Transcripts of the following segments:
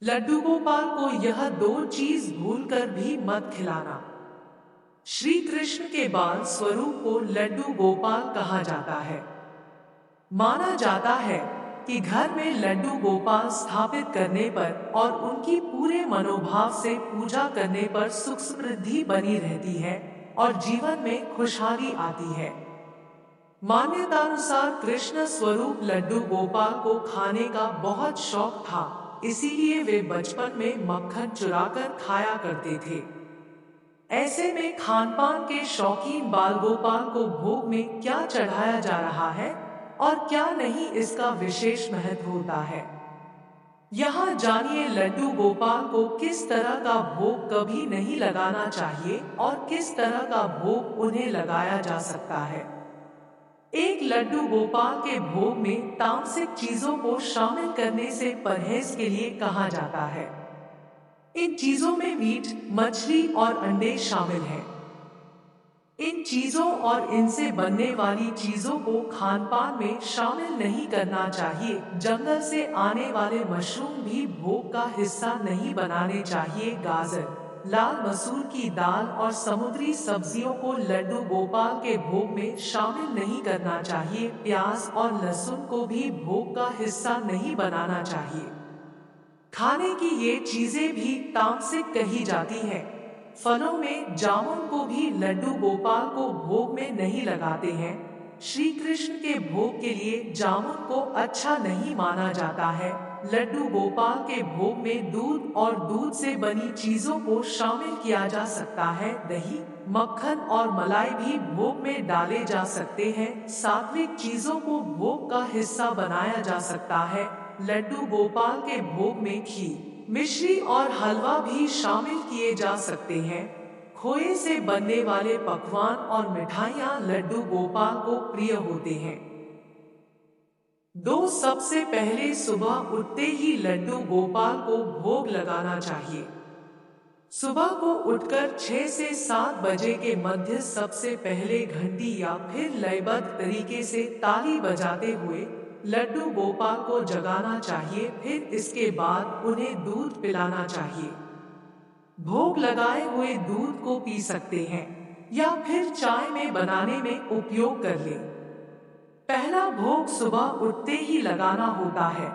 लड्डू गोपाल को यह दो चीज भूलकर भी मत खिलाना। श्री कृष्ण के बाल स्वरूप को लड्डू गोपाल कहा जाता है। माना जाता है कि घर में लड्डू गोपाल स्थापित करने पर और उनकी पूरे मनोभाव से पूजा करने पर सुख समृद्धि बनी रहती है और जीवन में खुशहाली आती है। मान्यतानुसार कृष्ण स्वरूप लड्डू गोपाल को खाने का बहुत शौक था, इसीलिए वे बचपन में मक्खन चुराकर खाया करते थे। ऐसे में खानपान के शौकीन बाल गोपाल को भोग में क्या चढ़ाया जा रहा है और क्या नहीं, इसका विशेष महत्व होता है। यहाँ जानिए लड्डू गोपाल को किस तरह का भोग कभी नहीं लगाना चाहिए और किस तरह का भोग उन्हें लगाया जा सकता है। एक लड्डू गोपाल के भोग में तामसिक चीजों को शामिल करने से परहेज के लिए कहा जाता है। इन चीजों में मीट, मछली और अंडे शामिल हैं। इन चीजों और इनसे बनने वाली चीजों को खानपान में शामिल नहीं करना चाहिए। जंगल से आने वाले मशरूम भी भोग का हिस्सा नहीं बनाने चाहिए। गाजर, लाल मसूर की दाल और समुद्री सब्जियों को लड्डू गोपाल के भोग में शामिल नहीं करना चाहिए। प्याज और लहसुन को भी भोग का हिस्सा नहीं बनाना चाहिए। खाने की ये चीजें भी तामसिक कही जाती हैं। फलों में जामुन को भी लड्डू गोपाल को भोग में नहीं लगाते हैं। श्री कृष्ण के भोग के लिए जामुन को अच्छा नहीं माना जाता है। लड्डू गोपाल के भोग में दूध और दूध से बनी चीजों को शामिल किया जा सकता है। दही, मक्खन और मलाई भी भोग में डाले जा सकते हैं। सात्विक चीजों को भोग का हिस्सा बनाया जा सकता है। लड्डू गोपाल के भोग में खीर, मिश्री और हलवा भी शामिल किए जा सकते हैं। खोए से बनने वाले पकवान और मिठाइयाँ लड्डू गोपाल को प्रिय होते हैं। सबसे पहले सुबह उठते ही लड्डू गोपाल को भोग लगाना चाहिए। सुबह को उठकर 6 से 7 बजे के मध्य सबसे पहले घंटी या फिर लयबद्ध तरीके से ताली बजाते हुए लड्डू गोपाल को जगाना चाहिए। फिर इसके बाद उन्हें दूध पिलाना चाहिए। भोग लगाए हुए दूध को पी सकते हैं या फिर चाय में बनाने में उपयोग कर ले। पहला भोग सुबह उठते ही लगाना होता है,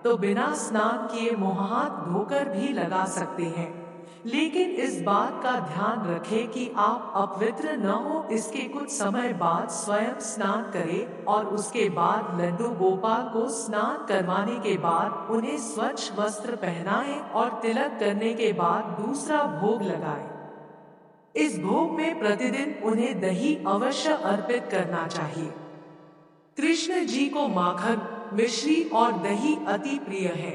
तो बिना स्नान किए मुंह हाथ धोकर भी लगा सकते हैं। लेकिन इस बात का ध्यान रखें कि आप अपवित्र न हो। इसके कुछ समय बाद स्वयं स्नान करें और उसके बाद लड्डू गोपाल को स्नान करवाने के बाद उन्हें स्वच्छ वस्त्र पहनाएं और तिलक करने के बाद दूसरा भोग लगाएं। इस भोग में प्रतिदिन उन्हें दही अवश्य अर्पित करना चाहिए। कृष्ण जी को माखन, मिश्री और दही अति प्रिय है,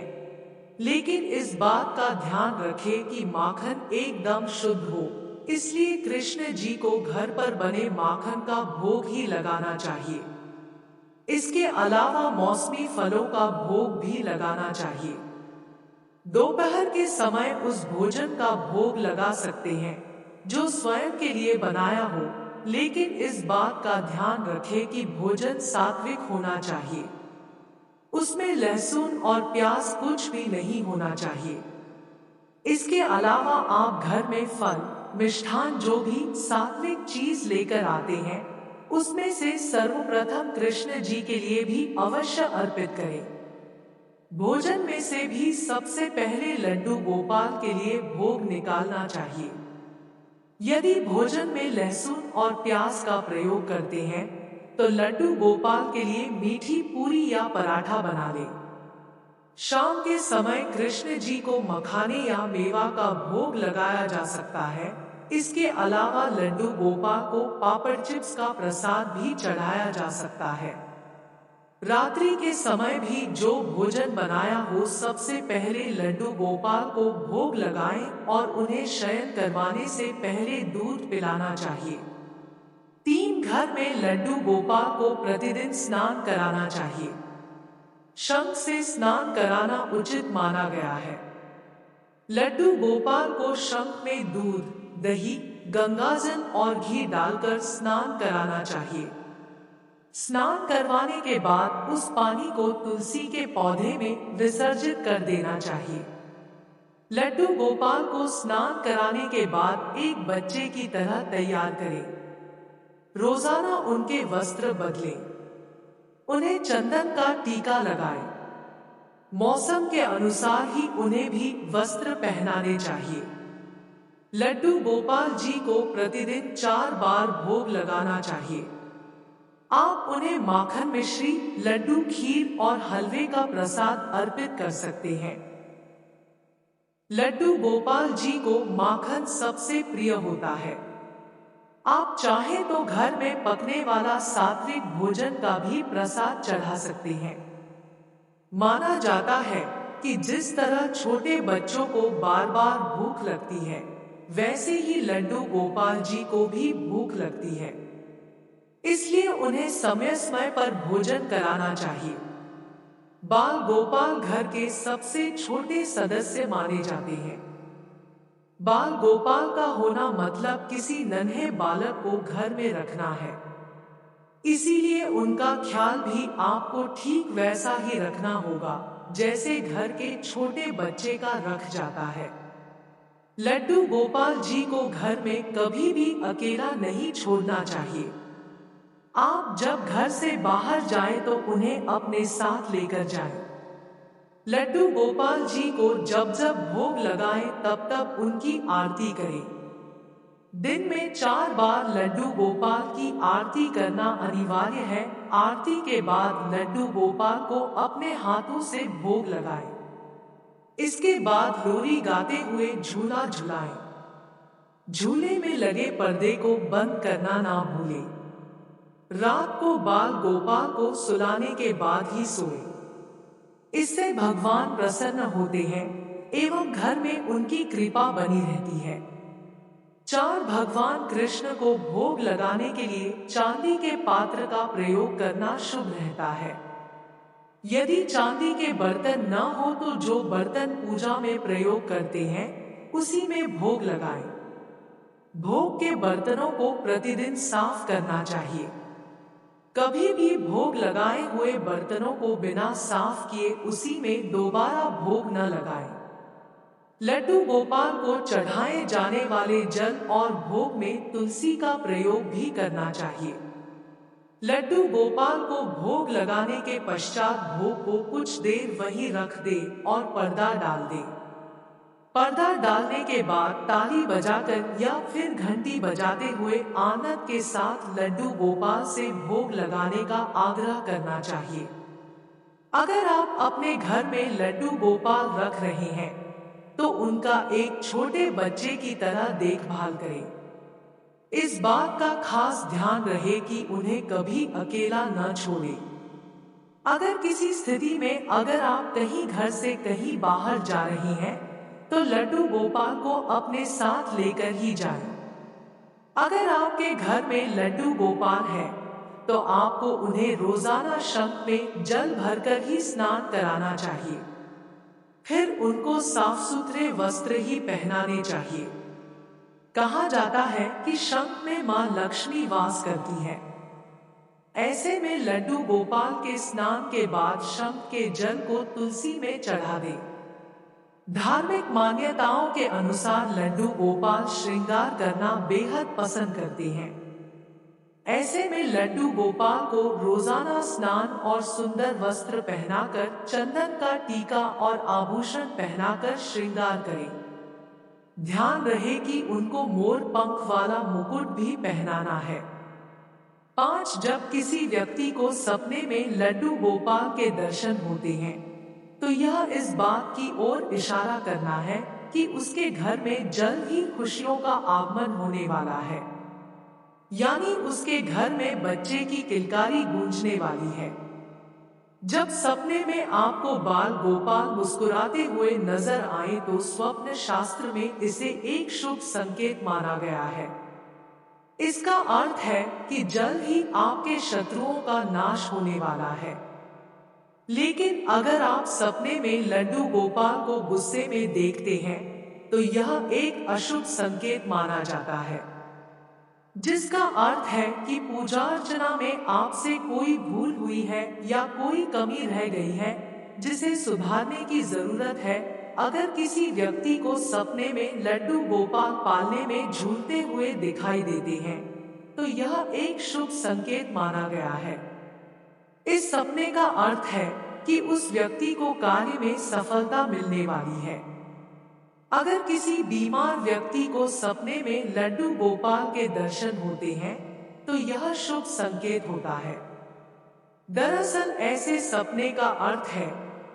लेकिन इस बात का ध्यान रखें कि माखन एकदम शुद्ध हो। इसलिए कृष्ण जी को घर पर बने माखन का भोग ही लगाना चाहिए। इसके अलावा मौसमी फलों का भोग भी लगाना चाहिए। दोपहर के समय उस भोजन का भोग लगा सकते हैं जो स्वयं के लिए बनाया हो, लेकिन इस बात का ध्यान रखें कि भोजन सात्विक होना चाहिए। उसमें लहसुन और प्याज कुछ भी नहीं होना चाहिए। इसके अलावा आप घर में फल, मिष्ठान जो भी सात्विक चीज लेकर आते हैं, उसमें से सर्वप्रथम कृष्ण जी के लिए भी अवश्य अर्पित करें। भोजन में से भी सबसे पहले लड्डू गोपाल के लिए भोग निकालना चाहिए। यदि भोजन में लहसुन और प्याज का प्रयोग करते हैं, तो लड्डू गोपाल के लिए मीठी पूरी या पराठा बना लें। शाम के समय कृष्ण जी को मखाने या मेवा का भोग लगाया जा सकता है। इसके अलावा लड्डू गोपाल को पापड़ चिप्स का प्रसाद भी चढ़ाया जा सकता है। रात्रि के समय भी जो भोजन बनाया हो, सबसे पहले लड्डू गोपाल को भोग लगाएं और उन्हें शयन करवाने से पहले दूध पिलाना चाहिए। घर में लड्डू गोपाल को प्रतिदिन स्नान कराना चाहिए। शंख से स्नान कराना उचित माना गया है। लड्डू गोपाल को शंख में दूध, दही, गंगाजल और घी डालकर स्नान कराना चाहिए। स्नान करवाने के बाद उस पानी को तुलसी के पौधे में विसर्जित कर देना चाहिए। लड्डू गोपाल को स्नान कराने के बाद एक बच्चे की तरह तैयार करें। रोजाना उनके वस्त्र बदलें। उन्हें चंदन का टीका लगाएं। मौसम के अनुसार ही उन्हें भी वस्त्र पहनाने चाहिए। लड्डू गोपाल जी को प्रतिदिन 4 बार भोग लगाना चाहिए। आप उन्हें माखन मिश्री, लड्डू, खीर और हलवे का प्रसाद अर्पित कर सकते हैं। लड्डू गोपाल जी को माखन सबसे प्रिय होता है। आप चाहे तो घर में पकने वाला सात्विक भोजन का भी प्रसाद चढ़ा सकते हैं। माना जाता है कि जिस तरह छोटे बच्चों को बार बार भूख लगती है, वैसे ही लड्डू गोपाल जी को भी भूख लगती है। इसलिए उन्हें समय समय पर भोजन कराना चाहिए। बाल गोपाल घर के सबसे छोटे सदस्य माने जाते हैं। बाल गोपाल का होना मतलब किसी नन्हे बालक को घर में रखना है। इसीलिए उनका ख्याल भी आपको ठीक वैसा ही रखना होगा जैसे घर के छोटे बच्चे का रख जाता है। लड्डू गोपाल जी को घर में कभी भी अकेला नहीं छोड़ना चाहिए। आप जब घर से बाहर जाएं तो उन्हें अपने साथ लेकर जाएं। लड्डू गोपाल जी को जब जब भोग लगाएं तब तब उनकी आरती करें। दिन में 4 बार लड्डू गोपाल की आरती करना अनिवार्य है। आरती के बाद लड्डू गोपाल को अपने हाथों से भोग लगाएं। इसके बाद लोरी गाते हुए झूला झुलाएं। झूले में लगे पर्दे को बंद करना ना भूलें। रात को बाल गोपाल को सुलाने के बाद ही सोएं। इससे भगवान प्रसन्न होते हैं एवं घर में उनकी कृपा बनी रहती है। 4 भगवान कृष्ण को भोग लगाने के लिए चांदी के पात्र का प्रयोग करना शुभ रहता है। यदि चांदी के बर्तन न हो तो जो बर्तन पूजा में प्रयोग करते हैं उसी में भोग लगाएं। भोग के बर्तनों को प्रतिदिन साफ करना चाहिए। कभी भी भोग लगाए हुए बर्तनों को बिना साफ किए उसी में दोबारा भोग न लगाएं। लड्डू गोपाल को चढ़ाए जाने वाले जल और भोग में तुलसी का प्रयोग भी करना चाहिए। लड्डू गोपाल को भोग लगाने के पश्चात भोग को कुछ देर वहीं रख दे और पर्दा डाल दे। पर्दा डालने के बाद ताली बजाकर या फिर घंटी बजाते हुए आनंद के साथ लड्डू गोपाल से भोग लगाने का आग्रह करना चाहिए। अगर आप अपने घर में लड्डू गोपाल रख रहे हैं तो उनका एक छोटे बच्चे की तरह देखभाल करें। इस बात का खास ध्यान रहे कि उन्हें कभी अकेला न छोड़ें। अगर किसी स्थिति में अगर आप कहीं घर से कहीं बाहर जा रही हैं तो लड्डू गोपाल को अपने साथ लेकर ही जाएं। अगर आपके घर में लड्डू गोपाल है तो आपको उन्हें रोजाना शंख में जल भरकर ही स्नान कराना चाहिए। फिर उनको साफ सुथरे वस्त्र ही पहनाने चाहिए। कहा जाता है कि शंख में मां लक्ष्मी वास करती है। ऐसे में लड्डू गोपाल के स्नान के बाद शंख के जल को तुलसी में चढ़ा दे। धार्मिक मान्यताओं के अनुसार लड्डू गोपाल श्रृंगार करना बेहद पसंद करते हैं। ऐसे में लड्डू गोपाल को रोजाना स्नान और सुंदर वस्त्र पहनाकर, चंदन का टीका और आभूषण पहनाकर श्रृंगार करें। ध्यान रहे कि उनको मोर पंख वाला मुकुट भी पहनाना है। 5 जब किसी व्यक्ति को सपने में लड्डू गोपाल के दर्शन होते हैं तो यह इस बात की ओर इशारा करना है कि उसके घर में जल्द ही खुशियों का आगमन होने वाला है। यानी उसके घर में बच्चे की किलकारी गूंजने वाली है। जब सपने में आपको बाल गोपाल मुस्कुराते हुए नजर आए तो स्वप्न शास्त्र में इसे एक शुभ संकेत माना गया है। इसका अर्थ है कि जल्द ही आपके शत्रुओं का नाश होने वाला है। लेकिन अगर आप सपने में लड्डू गोपाल को गुस्से में देखते हैं तो यह एक अशुभ संकेत माना जाता है, जिसका अर्थ है कि पूजा अर्चना में आपसे कोई भूल हुई है या कोई कमी रह गई है जिसे सुधारने की जरूरत है। अगर किसी व्यक्ति को सपने में लड्डू गोपाल पालने में झूलते हुए दिखाई देते हैं, तो यह एक शुभ संकेत माना गया है। इस सपने का अर्थ है कि उस व्यक्ति को कार्य में सफलता मिलने वाली है। अगर किसी बीमार व्यक्ति को सपने में लड्डू गोपाल के दर्शन होते हैं, तो यह शुभ संकेत होता है। दरअसल ऐसे सपने का अर्थ है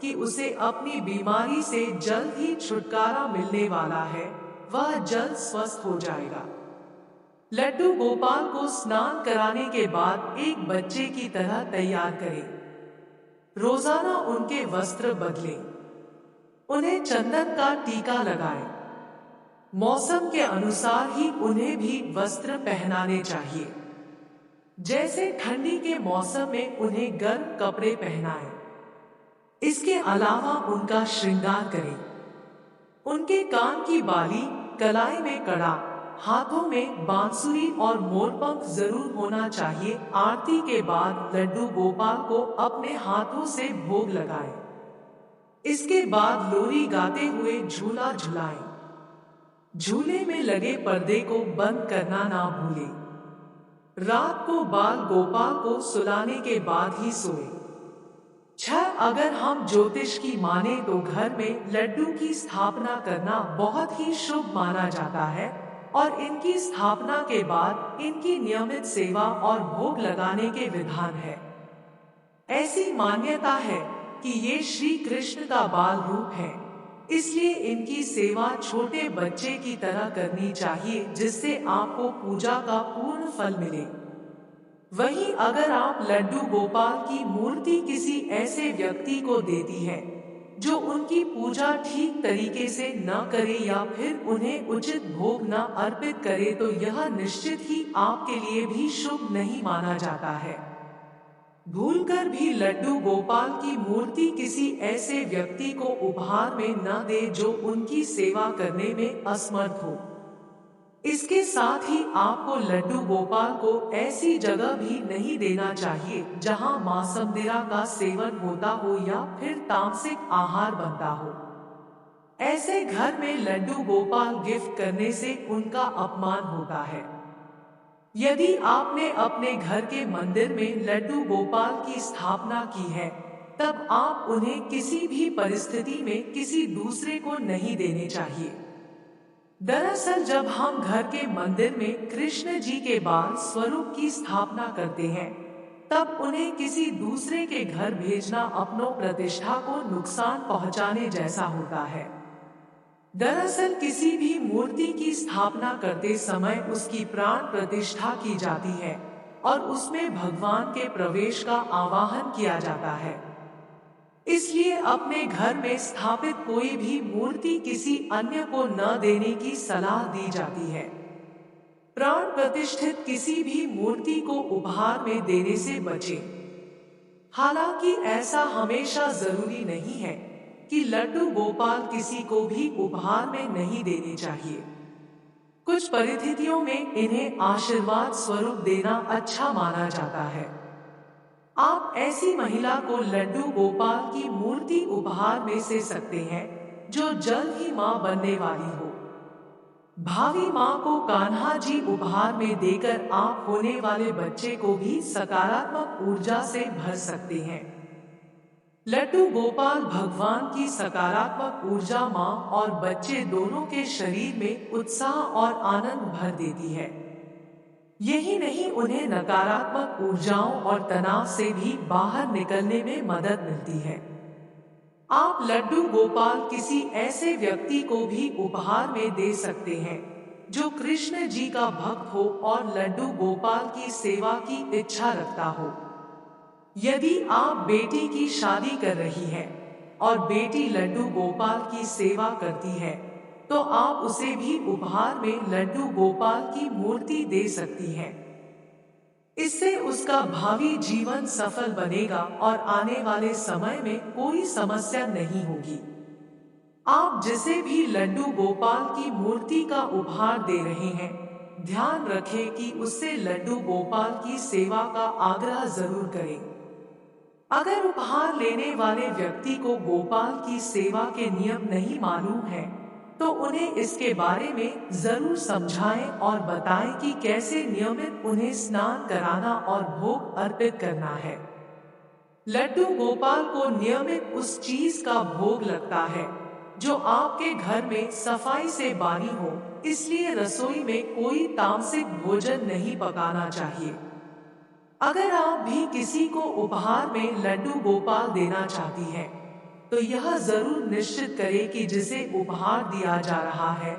कि उसे अपनी बीमारी से जल्द ही छुटकारा मिलने वाला है, वह जल्द स्वस्थ हो जाएगा। लड्डू गोपाल को स्नान कराने के बाद एक बच्चे की तरह तैयार करें। रोजाना उनके वस्त्र बदलें, उन्हें चंदन का टीका लगाएं। मौसम के अनुसार ही उन्हें भी वस्त्र पहनाने चाहिए। जैसे ठंडी के मौसम में उन्हें गर्म कपड़े पहनाएं। इसके अलावा उनका श्रृंगार करें। उनके कान की बाली, कलाई में कड़ा, हाथों में बांसुरी और मोरपंख जरूर होना चाहिए। आरती के बाद लड्डू गोपाल को अपने हाथों से भोग लगाएं। इसके बाद लोरी गाते हुए झूला झुलाएं। झूले में लगे पर्दे को बंद करना ना भूलें। रात को बाल गोपाल को सुलाने के बाद ही सोए। 6. अगर हम ज्योतिष की माने तो घर में लड्डू की स्थापना करना बहुत ही शुभ माना जाता है और इनकी स्थापना के बाद इनकी नियमित सेवा और भोग लगाने के विधान है। ऐसी मान्यता है कि ये श्री कृष्ण का बाल रूप है, इसलिए इनकी सेवा छोटे बच्चे की तरह करनी चाहिए, जिससे आपको पूजा का पूर्ण फल मिले। वहीं अगर आप लड्डू गोपाल की मूर्ति किसी ऐसे व्यक्ति को देती है जो उनकी पूजा ठीक तरीके से न करे या फिर उन्हें उचित भोग न अर्पित करे, तो यह निश्चित ही आपके लिए भी शुभ नहीं माना जाता है। भूलकर भी लड्डू गोपाल की मूर्ति किसी ऐसे व्यक्ति को उपहार में न दे जो उनकी सेवा करने में असमर्थ हो। इसके साथ ही आपको लड्डू गोपाल को ऐसी जगह भी नहीं देना चाहिए जहां मांसमदिरा का सेवन होता हो या फिर तामसिक आहार बनता हो। ऐसे घर में लड्डू गोपाल गिफ्ट करने से उनका अपमान होता है। यदि आपने अपने घर के मंदिर में लड्डू गोपाल की स्थापना की है, तब आप उन्हें किसी भी परिस्थिति में किसी दूसरे को नहीं देने चाहिए। दरअसल जब हम घर के मंदिर में कृष्ण जी के बाल स्वरूप की स्थापना करते हैं, तब उन्हें किसी दूसरे के घर भेजना अपनों प्रतिष्ठा को नुकसान पहुंचाने जैसा होता है। दरअसल किसी भी मूर्ति की स्थापना करते समय उसकी प्राण प्रतिष्ठा की जाती है और उसमें भगवान के प्रवेश का आवाहन किया जाता है। इसलिए अपने घर में स्थापित कोई भी मूर्ति किसी अन्य को न देने की सलाह दी जाती है। प्राण प्रतिष्ठित किसी भी मूर्ति को उपहार में देने से बचें। हालांकि ऐसा हमेशा जरूरी नहीं है कि लड्डू गोपाल किसी को भी उपहार में नहीं देने चाहिए। कुछ परिस्थितियों में इन्हें आशीर्वाद स्वरूप देना अच्छा माना जाता है। आप ऐसी महिला को लड्डू गोपाल की मूर्ति उपहार में दे सकते हैं जो जल्द ही मां बनने वाली हो। भावी मां को कान्हा जी उपहार में देकर आप होने वाले बच्चे को भी सकारात्मक ऊर्जा से भर सकते हैं। लड्डू गोपाल भगवान की सकारात्मक ऊर्जा मां और बच्चे दोनों के शरीर में उत्साह और आनंद भर देती है। यही नहीं, उन्हें नकारात्मक ऊर्जाओं और तनाव से भी बाहर निकलने में मदद मिलती है। आप लड्डू गोपाल किसी ऐसे व्यक्ति को भी उपहार में दे सकते हैं जो कृष्ण जी का भक्त हो और लड्डू गोपाल की सेवा की इच्छा रखता हो। यदि आप बेटी की शादी कर रही है और बेटी लड्डू गोपाल की सेवा करती है, तो आप उसे भी उपहार में लड्डू गोपाल की मूर्ति दे सकती हैं। इससे उसका भावी जीवन सफल बनेगा और आने वाले समय में कोई समस्या नहीं होगी। आप जिसे भी लड्डू गोपाल की मूर्ति का उपहार दे रहे हैं, ध्यान रखें कि उससे लड्डू गोपाल की सेवा का आग्रह जरूर करें। अगर उपहार लेने वाले व्यक्ति को गोपाल की सेवा के नियम नहीं मालूम है, तो उन्हें इसके बारे में जरूर समझाएं और बताएं कि कैसे नियमित उन्हें स्नान कराना और भोग अर्पित करना है। लड्डू गोपाल को नियमित उस चीज का भोग लगता है जो आपके घर में सफाई से बानी हो, इसलिए रसोई में कोई तामसिक भोजन नहीं पकाना चाहिए। अगर आप भी किसी को उपहार में लड्डू गोपाल देना चाहती हैं, तो यह जरूर निश्चित करें कि जिसे उपहार दिया जा रहा है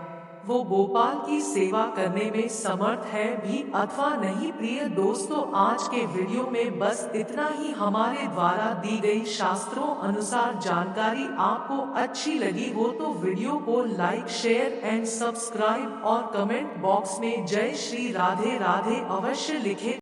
वो गोपाल की सेवा करने में समर्थ है भी अथवा नहीं। प्रिय दोस्तों, आज के वीडियो में बस इतना ही। हमारे द्वारा दी गई शास्त्रों अनुसार जानकारी आपको अच्छी लगी हो तो वीडियो को लाइक, शेयर एंड सब्सक्राइब और कमेंट बॉक्स में जय श्री राधे राधे अवश्य लिखें।